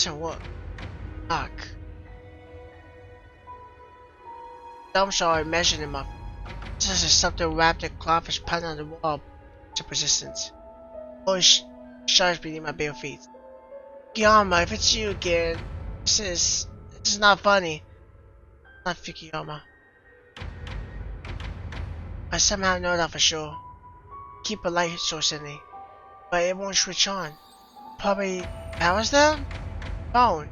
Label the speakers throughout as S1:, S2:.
S1: To what? Knock. Thumbs are measured in my. This is something wrapped in cloth is patterned on the wall to persistence. Always shards beneath my bare feet. Kiyama, if it's you again, this is not funny. Not Fukuyama. I somehow know that for sure. Keep a light source in me, but it won't switch on. Probably power's down? Phone.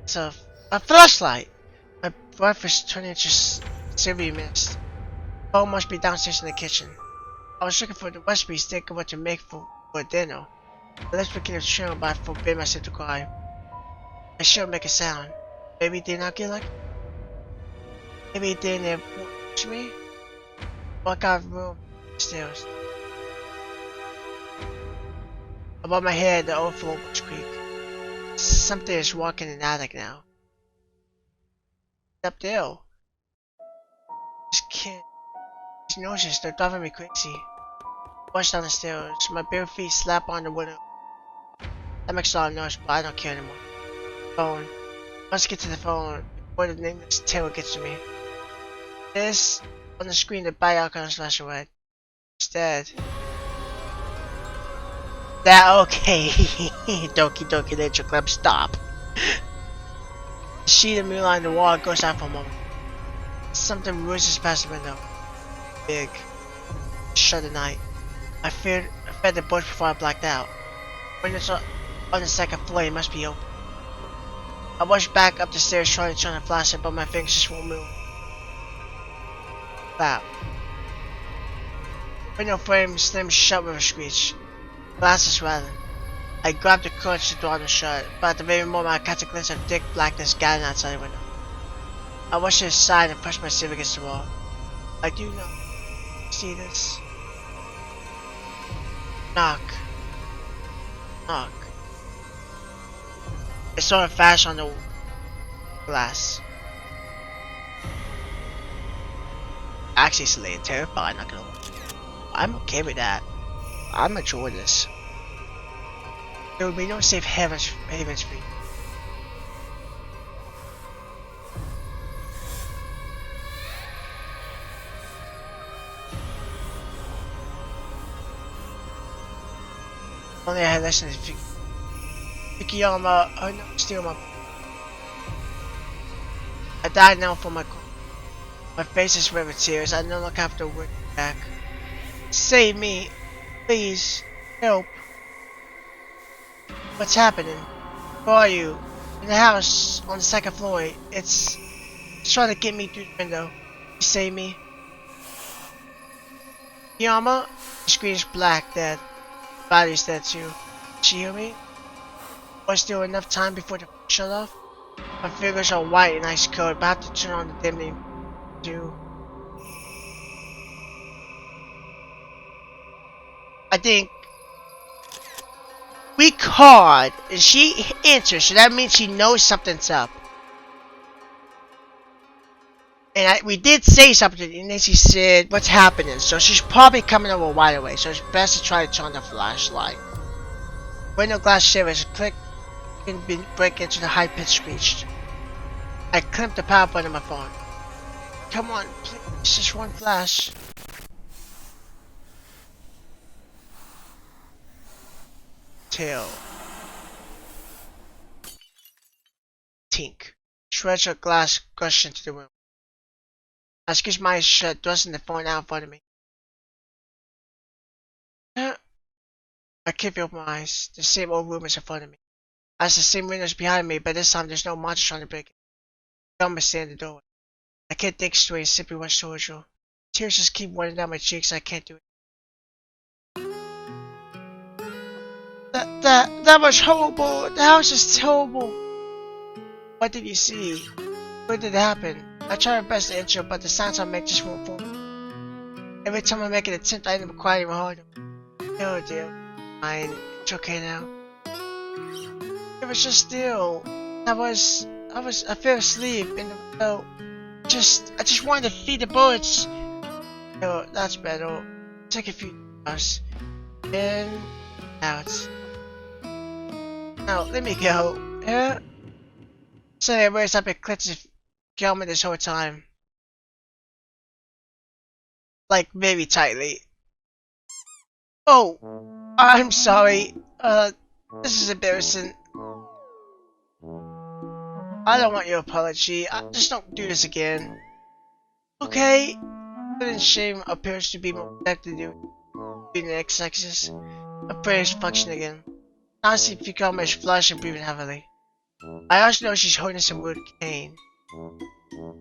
S1: It's a flashlight. My breath is turning to silvery mist. Phone must be downstairs in the kitchen. I was looking for the recipes, thinking what to make for dinner. My lips began to tremble, but I forbid myself to cry. I shouldn't make a sound. Maybe it did not get like. Maybe it didn't watch me. Walk out of the room. Stairs. Above my head, the old floorboards creak. Something is walking in the attic now. Up there. This kid. These noises, they're driving me crazy. Rush down the stairs. My bare feet slap on the window. That makes a lot of noise, but I don't care anymore. Phone. Let's get to the phone before the nameless terror gets to me. This on the screen, the buy icon is flashing red. Instead. That okay. Doki Doki Literature Club, stop. The sheet of moonlight on the wall goes out for a moment. Something rushes past the window. Big. Shut the night. I feared the bush before I blacked out. Windows on the second floor, it must be open. I rushed back up the stairs trying to flash it, but my fingers just won't move. Wow. Window frame slammed shut with a screech. Glasses rattling. I grabbed the courage to draw them shut, but at the very moment I caught a glimpse of thick blackness gathering outside the window. I rushed to the side and pushed myself against the wall. I do not see this. Knock. Knock. It saw a flash on the glass. Actually, it's a little terrifying, not gonna lie. I'm okay with that. I'm enjoying this. There will be no safe havens for you. Only I had listened to Fukuyama. Oh no, steal my. I died now for my. My face is red with tears. I no longer have to work back. Save me, please, help. What's happening? Where are you? In the house on the second floor. It's trying to get me through the window. You save me. Yama? The screen is black, dead. The battery's dead too. Did you hear me? Was there enough time before the shut off? My fingers are white and ice cold, but I have to turn on the dimming too. I think we called and she answered, so that means she knows something's up. And we did say something, and then she said, "What's happening?" So she's probably coming over right away. So it's best to try to turn on the flashlight. Window glass shivers, click, and break into the high-pitched screech. I clamped the power button on my phone. Come on, please, just one flash. Tail. Tink. Shreds of glass gushed into the room. I squeezed my eyes shut, thrusting the phone out in front of me. I can't open my eyes. The same old room is in front of me. As the same windows behind me, but this time there's no monster trying to break it. Dumb is standing in the doorway. I can't think straight, simply rush towards you. Tears just keep running down my cheeks, I can't do it. That was horrible. The house is terrible. What did you see? Where did it happen? I try my best to answer, but the sounds I make just won't form. Every time I make an attempt, I end up crying even harder. Oh dear. Fine. It's okay now. It was just still. I fell asleep in the window. I just wanted to feed the birds. Oh, that's better. Take a few hours. In, out. Now, let me go. So anyways, I've been clenching Gelman this whole time. Like, very tightly. Oh, I'm sorry. This is embarrassing. I don't want your apology. Just don't do this again. Okay? Good shame appears to be more protected during the X-axis. A prayer function again. Now see Fikama is flush and breathing heavily. I also know she's holding some wood cane.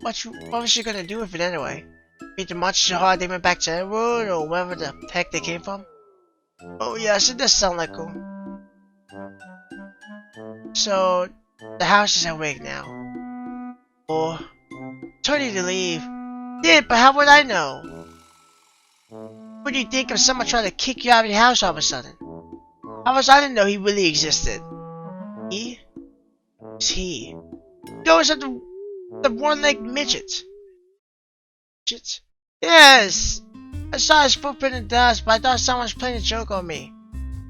S1: What was she gonna do with it anyway? Beat the monster so hard they went back to Edward or wherever the heck they came from? Oh yes, it does sound like cool. So, the house is awake now. Or, told you to leave. Did, but how would I know? What do you think of someone trying to kick you out of your house all of a sudden? How was I to know he really existed? He? Who's he? Ghost of the one-legged midget. Midget? Yes! I saw his footprint in the dust, but I thought someone was playing a joke on me.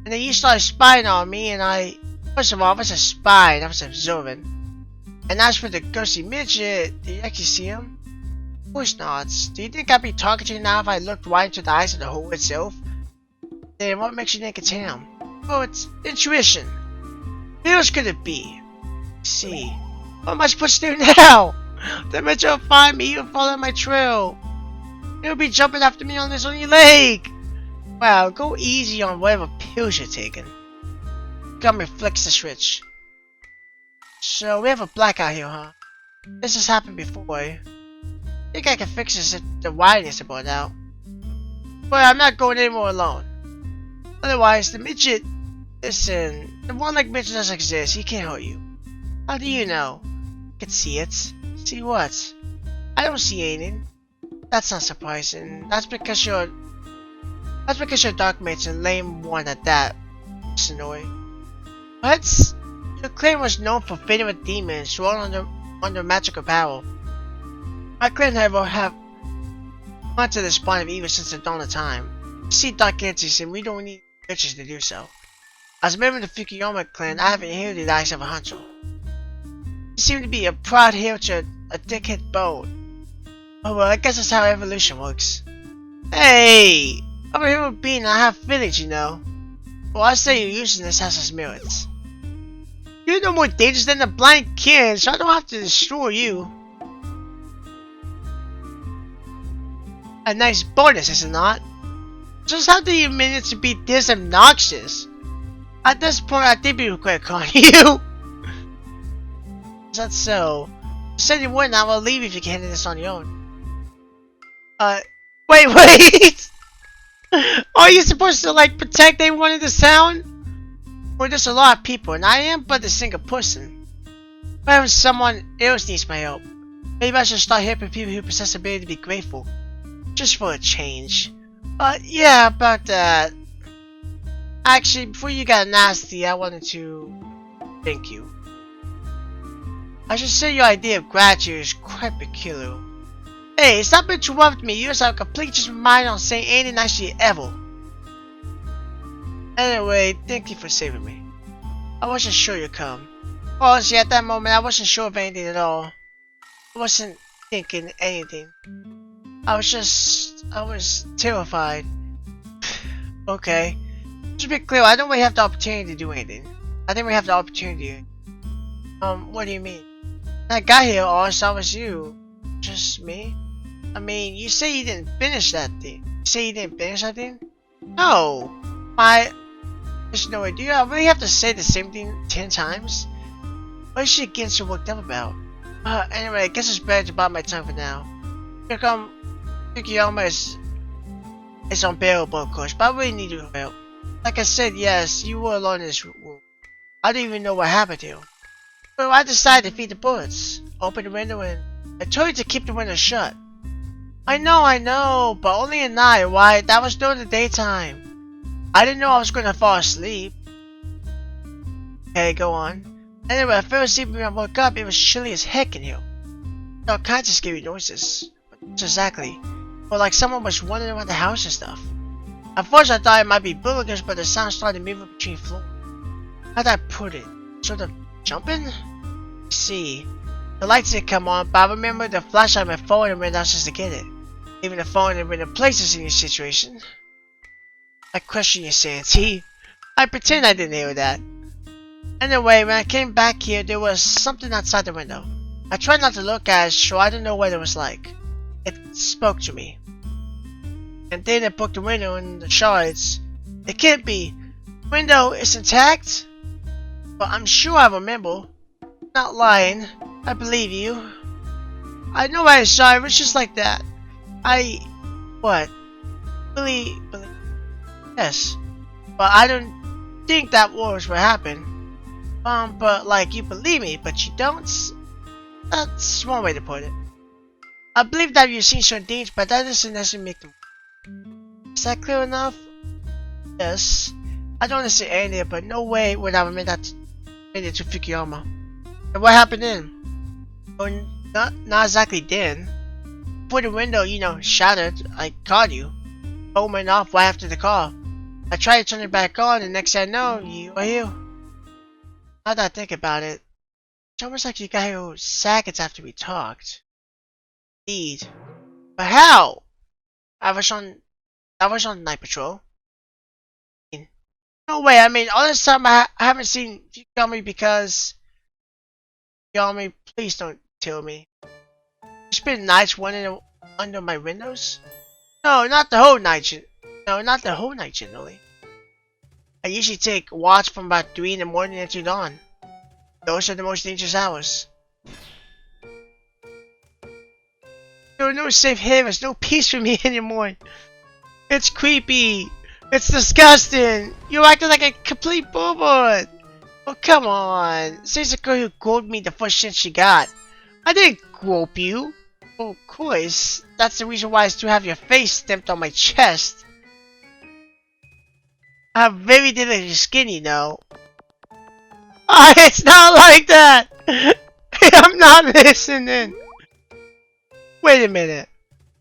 S1: And then you started spying on me, and I... First of all, I was a spy, and I was observant. And as for the ghostly midget, did you actually see him? Of course not. Do you think I'd be talking to you now if I looked right into the eyes of the hole itself? Then what makes you think it's him? Oh, it's intuition. Who else could it be? Let's see. What am I supposed to do now? The midget will find me, he'll follow my trail. He'll be jumping after me on his only leg. Wow, go easy on whatever pills you're taking. Gummy flicks the switch. So, we have a blackout here, huh? This has happened before. I think I can fix this if the wiring is burned out. But I'm not going anymore alone. Otherwise, the midget... Listen, the one-legged midget doesn't exist. He can't hurt you. How do you know? I can see it. See what? I don't see anything. That's not surprising. That's because your dark mate's a lame one at that. It's annoying. What? Your clan was known for fighting with demons, rolling under magical power. My clan, however, have haunted the spawn of evil since the dawn of time. We see dark entities, and we don't need witches to do so. As a member of the Fukuyama clan, I have inherited the eyes of a hunter. You seem to be a proud hero to a dickhead bone. Oh well, I guess that's how evolution works. Hey! I'm a human being and I have feelings, you know. Well, I say you're using this house as merits. You're no more dangerous than the blind kid, so I don't have to destroy you. A nice bonus, is it not? Just how do you manage to be this obnoxious? At this point, I think we regret calling you. Is that so? You said you wouldn't, I will leave if you can handle this on your own. Wait! Are you supposed to, like, protect anyone in this town? Well, there's a lot of people, and I am but a single person. What if someone else needs my help? Maybe I should start helping people who possess the ability to be grateful. Just for a change. Yeah, about that. Actually, before you got nasty, I wanted to thank you. I should say your idea of gratitude is quite peculiar. Hey, stop interrupting me. You just have a complete just mind on saying anything nice to you ever. Anyway, thank you for saving me. I wasn't sure you'd come. Well, see, at that moment, I wasn't sure of anything at all. I wasn't thinking anything. I was terrified. Okay. Just to be clear, I don't really have the opportunity to do anything. I think we have the opportunity. What do you mean? When I got here, all I saw was you. Just me? I mean, you say you didn't finish that thing. You say you didn't finish that thing? No! There's no way. Do you really have to say the same thing 10 times? What is she getting so worked up about? Anyway, I guess it's better to bite my tongue for now. Here come Fukuyama is unbearable, of course, but I really need your help. Like I said, yes, you were alone in this room. I don't even know what happened to you. So I decided to feed the bullets. Open the window and I told you to keep the window shut. I know, but only at night. Why? That was during the daytime. I didn't know I was going to fall asleep. Okay, go on. Anyway, I fell asleep when I woke up. It was chilly as heck in here. All kinds of scary noises. What exactly? Well, like someone was wandering around the house and stuff. At first I thought it might be bullies, but the sound started moving between floors. How'd I put it? Sort of Jumping? See. The lights didn't come on, but I remember the flashlight on my phone and ran downstairs to get it. Leaving the phone in random places in your situation. I question your sanity. I pretend I didn't hear that. Anyway, when I came back here, there was something outside the window. I tried not to look at it, so I don't know what it was like. It spoke to me. And then it broke the window and the shards. It can't be. The window is intact? But I'm sure I remember. Not lying. I believe you. I know I saw it. It was just like that. What? Believe? Yes. But I don't think that was what happened. But like, you believe me, but you don't? That's one way to put it. I believe that you've seen certain things, but that doesn't necessarily make them. Is that clear enough? Yes. I don't want to say anything, but no way would I have made it to Fukuyama. And what happened then? Oh, not exactly then. Before the window, shattered, I caught you. Phone went off right after the call. I tried to turn it back on, and next thing I know, you are here. Now that I think about it, it's almost like you got here seconds after we talked. Indeed. But how? I was on night patrol. No way, all this time I haven't seen Fukuyama because... Fukuyama, please don't tell me. You spend nights wandering under my windows? No, not the whole night. No, not the whole night, generally. I usually take watch from about 3 in the morning until dawn. Those are the most dangerous hours. There are no safe havens, no peace for me anymore. It's creepy. It's disgusting. You're acting like a complete booboard. Oh, come on. Says the girl who groped me the first chance she got. I didn't grope you. Oh, of course. That's the reason why I still have your face stamped on my chest. I have very delicate skin, you know. Oh, it's not like that. I'm not listening. Wait a minute.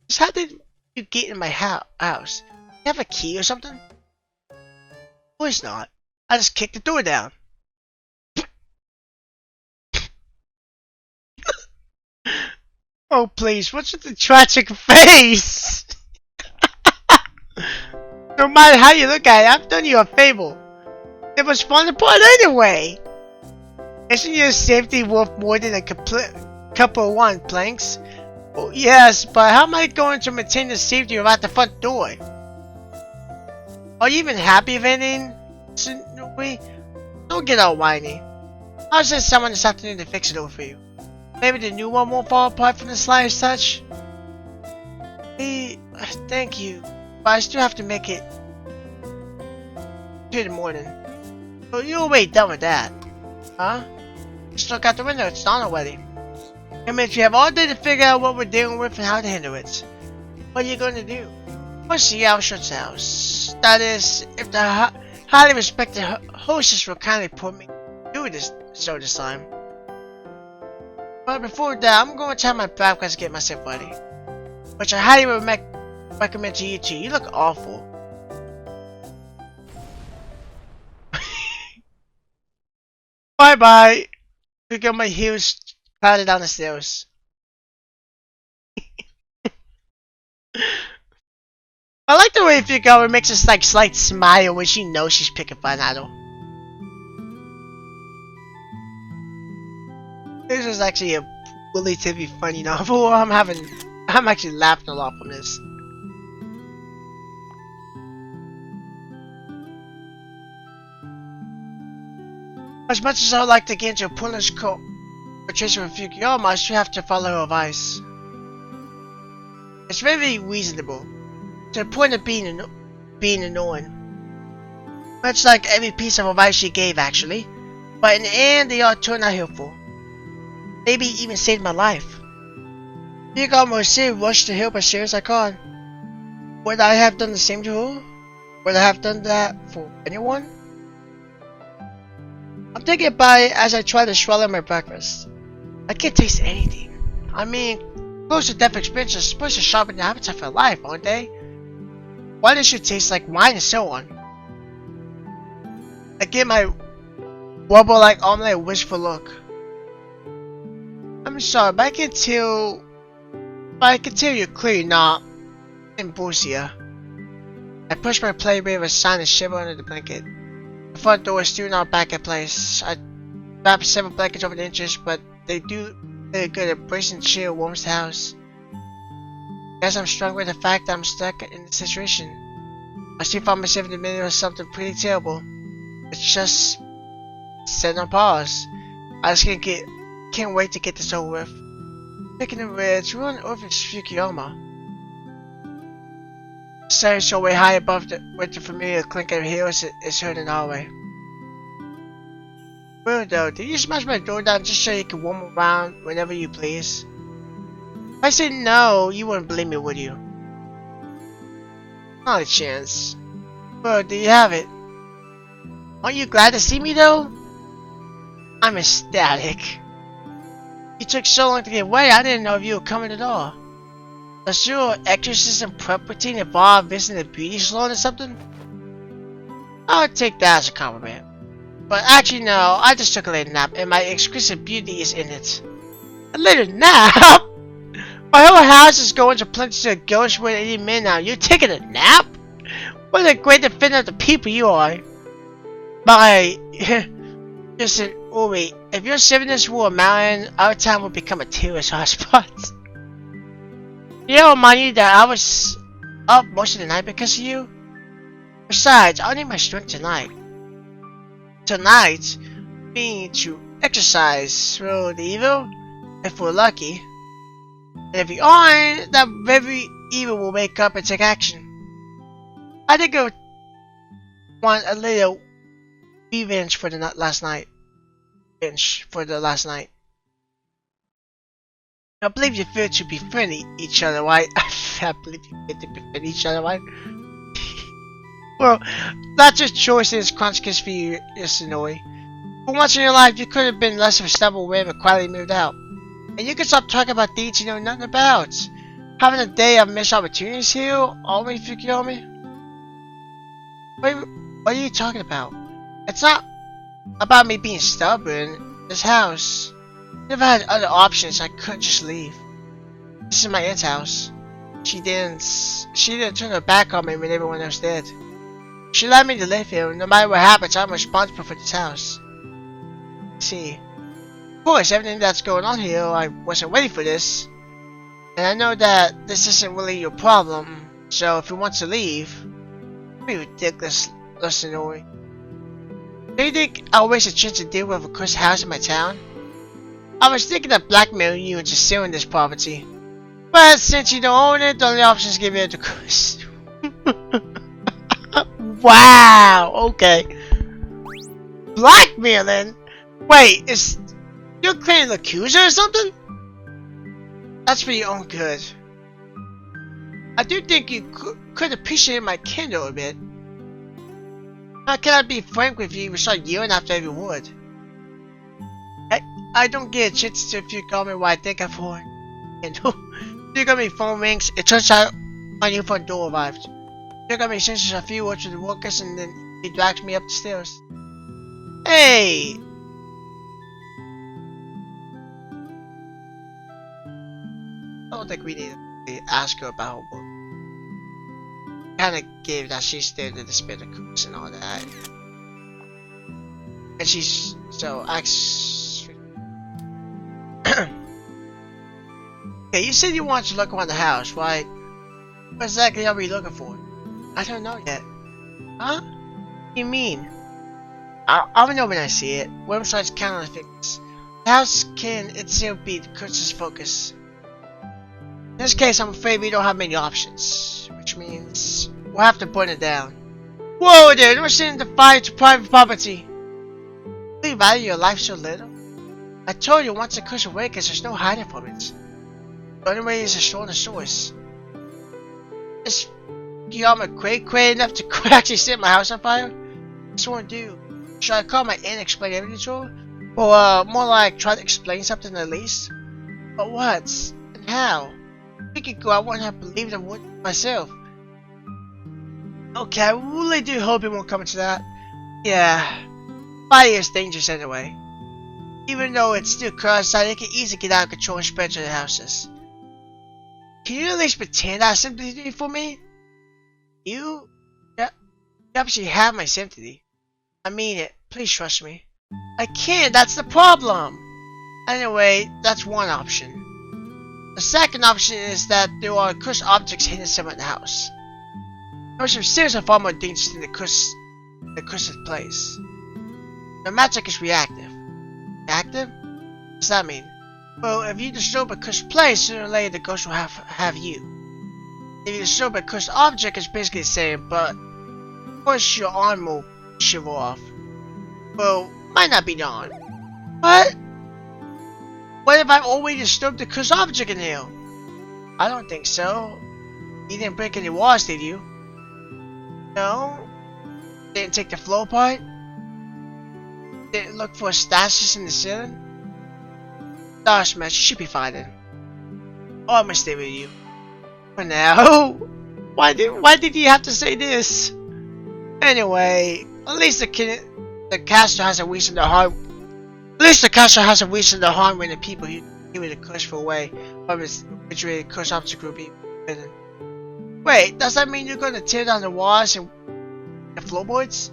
S1: Just how did you get in my house? You have a key or something? Of course not. I just kicked the door down. Oh please, what's with the tragic face? No matter how you look at it, I've done you a favor. It was fun to put anyway. Isn't your safety worth more than a couple of one planks? Oh, yes, but how am I going to maintain the safety without the front door? Are you even happy with anything? Don't get all whiny. I'll send someone this afternoon to fix it over for you. Maybe the new one won't fall apart from the slightest touch? Hey, thank you, but I still have to make it to the morning. Oh, you're already done with that. Huh? Just look out the window, it's dawn already. It means you have all day to figure out what we're dealing with and how to handle it. What are you going to do? We'll see how short's house. That is, if the highly respected hostess will kindly put me through this time. But before that, I'm going to try my breakfast to get myself ready. Which I highly recommend to you too. You look awful. Bye bye. Look at my heels crowded down the stairs. I like the way Fukuyama makes a slight smile when she knows she's picking fun at her. This is actually a relatively funny novel. I'm actually laughing a lot from this. As much as I would like to get into a pointless conversation with Fukuyama, I still have to follow her advice. It's very reasonable, to the point of being annoying. Much like every piece of advice she gave, actually. But in the end, they all turned out helpful. Maybe even saved my life. Fukuyama was still rushed to help as soon as I could. Would I have done the same to her? Would I have done that for anyone? I'm thinking about it as I try to swallow my breakfast. I can't taste anything. Close to death experiences are supposed to sharpen the appetite for life, aren't they? Why does it taste like wine and so on? I get my wobble like omelet, a wistful look. I'm sorry, but I can tell you're clearly not in Borussia. I pushed my plate with a sign and shiver under the blanket. The front door is still not back in place. I wrapped several blankets over the inches, but they do very good at bracing chill warms the house. Guess I'm strung with the fact that I'm stuck in this situation. I still find myself in the middle of something pretty terrible. It's just set on pause. I just can't wait to get this over with. Speaking of which, we're on over Fukuyama. Stairs so way high above with the familiar clink of heels is heard in the hallway. Well though, did you smash my door down just so you can roam around whenever you please? If I said no, you wouldn't believe me, would you? Not a chance. Well, do you have it? Aren't you glad to see me though? I'm ecstatic. You took so long to get away, I didn't know if you were coming at all. Does your exorcism prep routine involve visiting a beauty salon or something? I would take that as a compliment. But actually no, I just took a little nap and my exquisite beauty is in it. A little nap? My whole house is going to plunge to a ghost with any minute now. You're taking a nap? What a great defender of the people you are. Listen, Uri, if your sickness were a mountain, our town would become a tourist hotspot. You don't mind you that I was up most of the night because of you? Besides, I'll need my strength tonight. Tonight, we need to exercise through the evil, if we're lucky. And if we aren't, that very evil will wake up and take action. I think I want a little revenge for the last night. I believe you feel to befriend each other, right? I believe you feel to befriend each other, right? Well, that's your choice and it's consequence for you, Yasunori. For once in your life, you could have been less of a stubborn wave and quietly moved out. And you can stop talking about deeds you know nothing about. Having a day of missed opportunities here, only Fukuyama? What are you talking about? It's not about me being stubborn. This house. If I had other options, I couldn't just leave. This is my aunt's house. She didn't turn her back on me when everyone else did. She let me to live here. No matter what happens, I'm responsible for this house. See, of course, everything that's going on here, I wasn't ready for this. And I know that this isn't really your problem. So if you want to leave, it'd be ridiculous, Yasunori. Do you think I'll waste a chance to deal with a cursed house in my town? I was thinking of blackmailing you into selling this property. But since you don't own it, the only option is to give it to curse. Wow, okay. Blackmailing? Wait, is you claiming an accuser or something? That's for your own good. I do think you could appreciate my candor a bit. How can I be frank with you if you start yelling after every word? I don't get a chance to if you call me what I think I'm for. And you got me phone rings, it turns out my new front door arrived. You got me senses a few words with the workers and then he drags me up the stairs. Hey! I don't think we need to ask her about her work. Kinda gave that she stared at the spirit of cooks and all that. And she's so okay, you said you wanted to look around the house, right? What exactly are we looking for? I don't know yet. Huh? What do you mean? I'll know when I see it. Websites count on things. The house can itself be the cursed focus. In this case, I'm afraid we don't have many options. Which means we'll have to burn it down. Whoa there, don't send the fire to private property. Do you value your life so little? I told you once the curse awakens, there's no hiding from it. The only way is to destroy the source. Is Guillaume cray enough to actually set my house on fire? What's one do? Should I call my aunt and explain everything to her? Or more like try to explain something at least? But what? And how? A week ago I wouldn't have believed I would myself. Okay, I really do hope it won't come to that. Yeah. Fire is dangerous anyway. Even though it's still cross-side, it can easily get out of control and spread to the houses. Can you at least pretend that sympathy for me? You obviously have my sympathy. I mean it. Please trust me. I can't, that's the problem! Anyway, that's one option. The second option is that there are cursed objects hidden somewhere in the house. Those are seriously far more dangerous than the cursed place. The magic is reactive. Reactive? What does that mean? Well, if you disturb a cursed place, sooner or later the ghost will have you. If you disturb a cursed object, it's basically the same, but of course your arm will shrivel off. Well, might not be the arm. What? What if I've already disturbed the cursed object in here? I don't think so. You didn't break any walls, did you? No? Didn't take the floor apart? Didn't look for stashes in the ceiling? Gosh, man, she should be fine then. Oh, I'm gonna stay with you. For now. Why did you have to say this? Anyway, at least the castle has a reason to harm. At least the castle has a reason to harm when the people who with the curse away from its refrigerated curse object will be forbidden. Wait, does that mean you're gonna tear down the walls and the floorboards?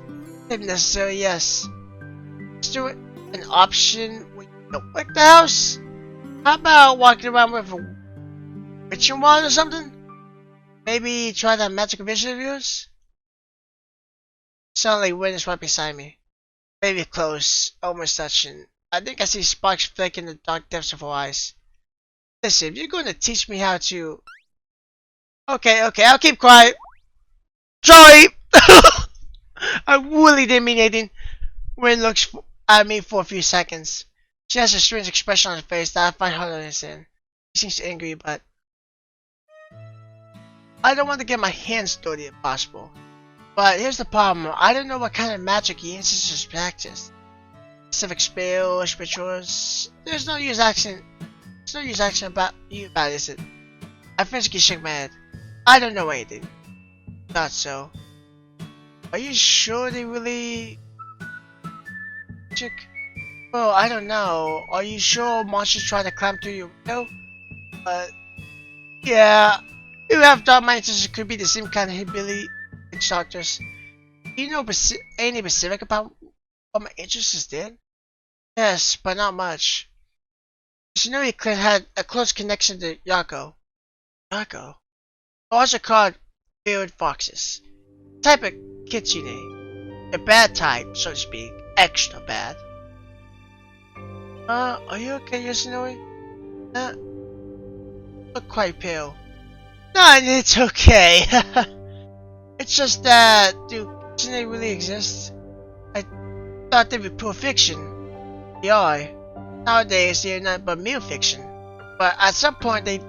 S1: If necessary, yes. Is there an option when you don't work the house? How about walking around with a witching wand or something? Maybe try that magic vision of yours? Suddenly, wind is right beside me. Maybe close, almost touching. I think I see sparks flick in the dark depths of her eyes. Listen, if you're going to teach me how to... Okay, I'll keep quiet. Sorry! I really didn't mean anything. Wind looks at me for a few seconds. She has a strange expression on her face that I find hard to understand. She seems angry, but... I don't want to get my hands dirty if possible. But here's the problem. I don't know what kind of magic your ancestors practice. Specific spells, rituals. There's no use asking about you about it, is it? I physically shook my head. I don't know anything. Thought so. Are you sure they really... Magic? Well, I don't know. Are you sure monsters try to climb through your window? Yeah. You have thought my ancestors could be the same kind of hillbilly witch doctors. Do you know any specific about what my ancestors did? Yes, but not much. Yoshinori clan had a close connection to Yako. Yako? Also called field foxes. Type of kitsune. The bad type, so to speak. Extra bad. Are you okay, Yoshinori? Look quite pale. No, it's okay. It's just that, do kitsune really exist? I thought they were pure fiction. They are. Nowadays, they are not but mere fiction. But at some point, they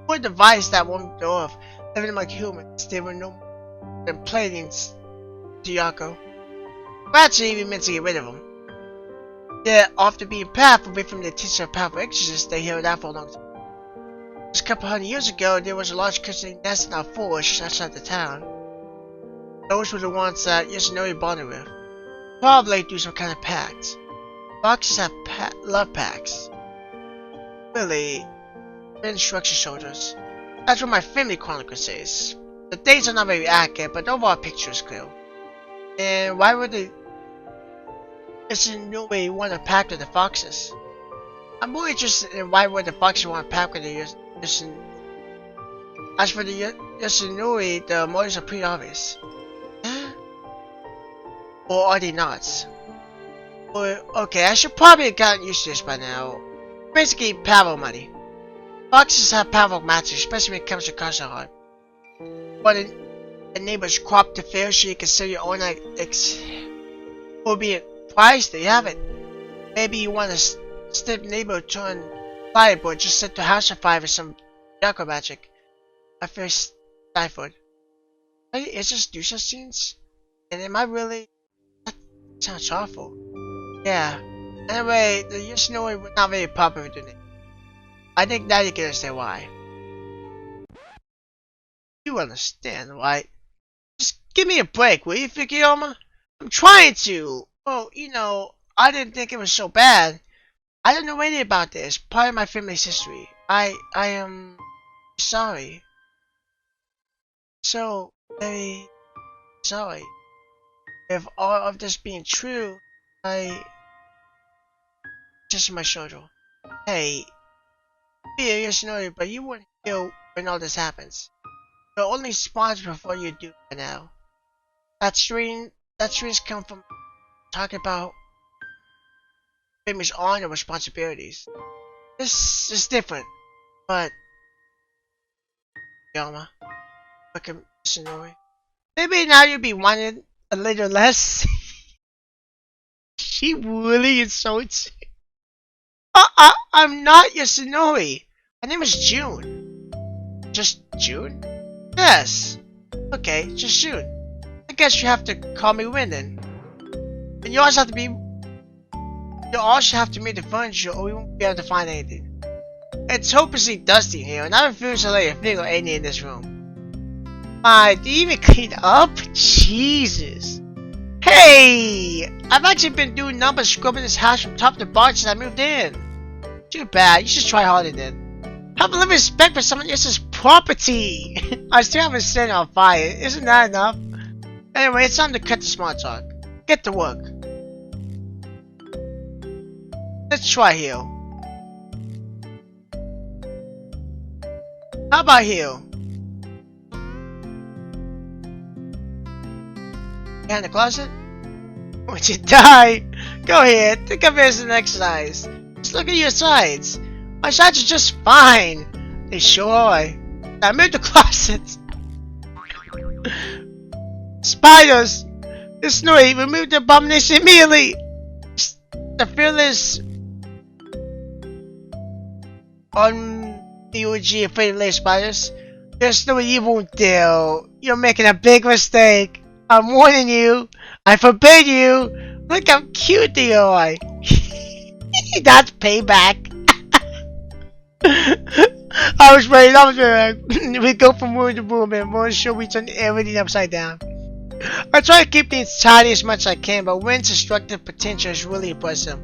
S1: were devised that one go off, living like humans. They were no more than playthings to Yako. Gradually, we meant to get rid of them. They're off the beaten path away from the teaching of powerful exorcists they held out for a long time. Just a couple hundred years ago, there was a large Christian nest in our forest outside the town. Those were the ones that Yoshinori bonded with. Probably through some kind of pact. Foxes have love pacts. Really? Ben shrugs his shoulders. That's what my family chronicle says. The dates are not very accurate, but the overall picture is clear. And why would they... Yoshinori want to pact with the foxes? I'm more interested in why would the foxes want to pact with the Yoshinori. As for the Yoshinori, the motives are pretty obvious. Or are they not? Or, okay, I should probably have gotten used to this by now. Basically, power money. Foxes have powerful matches, especially when it comes to castle heart. But a neighbor's crop to fail, so you consider your own or be it price, there you have it. Maybe you want a stiff neighbor turn fireboard, just set the house on fire with some Yako magic. I feel stifled. Is this do such things? And am I really... That sounds awful. Yeah. Anyway, the Yoshinori was not very popular with it. I think now you can understand why. You understand, right? Just give me a break, will you, Fukuyama? I'm trying to! Well, I didn't think it was so bad. I don't know anything about this. Part of my family's history. I am sorry. So very sorry. If all of this being true, I just my shoulder. Hey, yeah, yes, no, but you weren't here when all this happens. You're only responsible for what you do for now. That dreams come from talking about family's honor responsibilities. This is different, but Yama, look at Shinori. Maybe now you'll be wanted a little less. She really insults. I'm not Yasunori. My name is June. Just June? Yes. Okay, just June. I guess you have to call me Win then. And you also have to meet the furniture or we won't be able to find anything. It's hopelessly dusty in here and I refuse to let a thing or any in this room. Do you even clean up? Jesus. Hey! I've actually been doing nothing but scrubbing this house from top to bottom since I moved in. Too bad, you should try harder then. Have a little respect for someone else's property! I still haven't set it on fire, isn't that enough? Anyway, it's time to cut the small talk. Get to work. Let's try Hill. How about Hill? Behind the closet? Would you die? Go ahead, think of it as an exercise. Just look at your sides. My sides are just fine. They sure are. Now move the closet. Spiders! This Snorri, remove the abomination immediately! The fearless on the OG afraid of lay spiders. There's no you won't do. You're making a big mistake. I'm warning you. I forbid you. Look how cute they are. That's payback. I was ready. We go from room to room and more sure we turn everything upside down. I try to keep things tidy as much as I can, but Win's destructive potential is really impressive.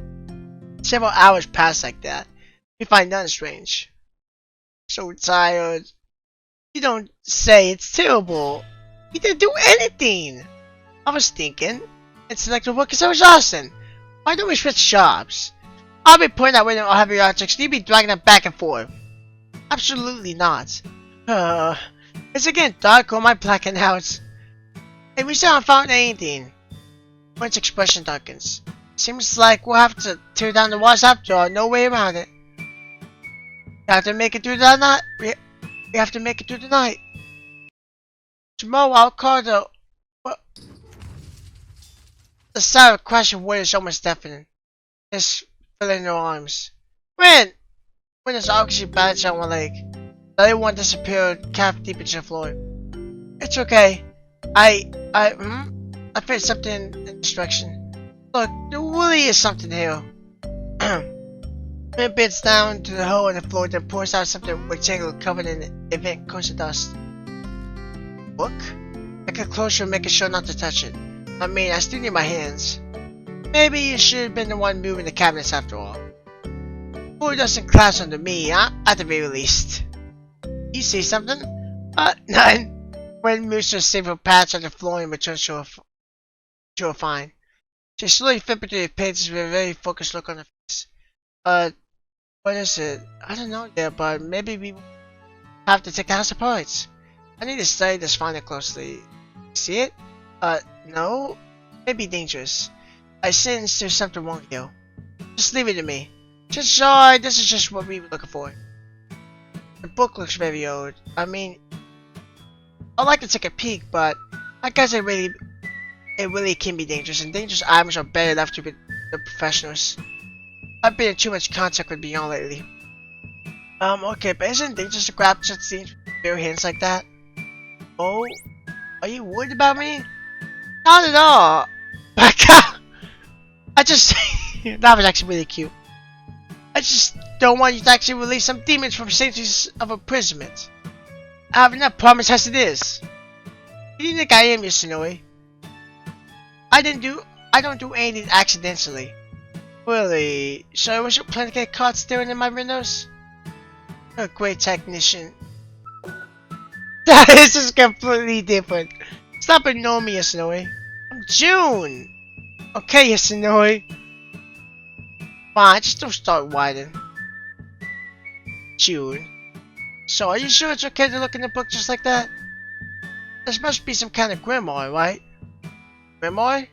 S1: Several hours pass like that. We find nothing strange. So tired. You don't say, it's terrible. You didn't do anything. I was thinking, intellectual work is so exhausting. Why don't we switch jobs? I'll be putting out with all heavy objects and you be dragging them back and forth. Absolutely not. It's again dark or am I blacking out? Hey, we still haven't found anything. Win's expression darkens. Seems like we'll have to tear down the walls after all, no way around it. We have to make it through the night. We have to make it through the night. Tomorrow I'll call the sound of crashing wood is almost deafening. It's filling her arms. Win is obviously bandaged on one leg. The other one disappeared calf deep into the floor. It's okay. I feel something in this direction. Look, there really is something here. Win bends down to the hole in the floor, then pours out something rectangular covered in a faint coat of dust. Look? I get closer, making sure not to touch it. I mean, I still need my hands. Maybe you should have been the one moving the cabinets after all. Who doesn't clash under me, huh? At the very least. You see something? None. When moves to a simple patch on the floor and returns to her fine. She slowly flipped through the pages with a very focused look on her face. What is it? I don't know yet, but maybe we have to take the house apart. I need to study this finder closely. See it? No? Maybe dangerous. I sense there's something wrong here. Just leave it to me. Just sorry, this is just what we were looking for. The book looks very old. I mean, I'd like to take a peek, but I guess it really can be dangerous, and dangerous items are better left to the professionals. I've been in too much contact with Beyond lately. Okay, but isn't it dangerous to grab such things with bare hands like that? Oh? Are you worried about me? Not at all! I just... that was actually really cute. I just don't want you to actually release some demons from centuries of imprisonment. I have enough problems as it is. Who do you think I am, Yasunori? I I don't do anything accidentally. Really? So I was your plan to get caught staring in my windows? You're a great technician. This is completely different. Stop ignoring me, Snowy. I'm June! Okay, Snowy. Fine, just don't start whining. June. So, are you sure it's okay to look in the book just like that? This must be some kind of grimoire, right? Grimoire?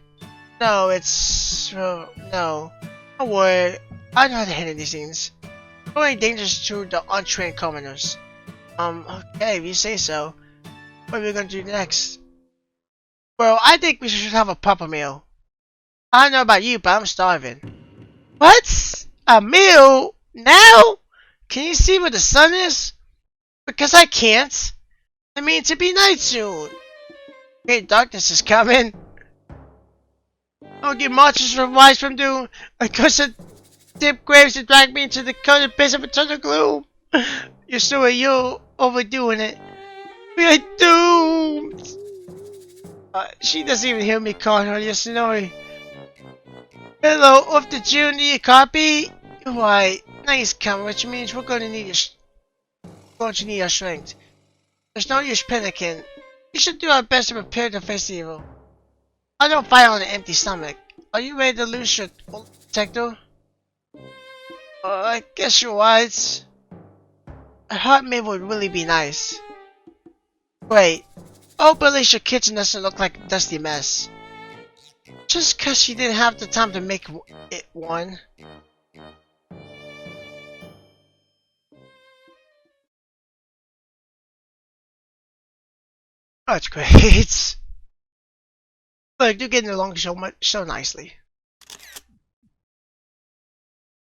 S1: No, it's... no. Don't worry. I know how to handle these things. No any dangers to the untrained commoners. Okay, if you say so. What are we gonna do next? Well, I think we should have a proper meal. I don't know about you, but I'm starving. What? A meal? Now? Can you see where the sun is? Because I can't. I mean, to be night soon. Great darkness is coming. I'll get monsters rise from doom. I cursed dip graves to drag me into the cold abyss of eternal gloom. You're overdoing it. We are doomed. She doesn't even hear me calling her. You're snowy. Hello, off the June, need a copy? Why, nice coming, which means we're going to need your strength. There's no use panicking. We should do our best to prepare to face evil. I don't fight on an empty stomach. Are you ready to lose your detector? I guess you're right. A hot meal would really be nice. Wait. Oh, but at least your kitchen doesn't look like a dusty mess. Just cause she didn't have the time to make it one. That's great. Look, you're getting along so nicely.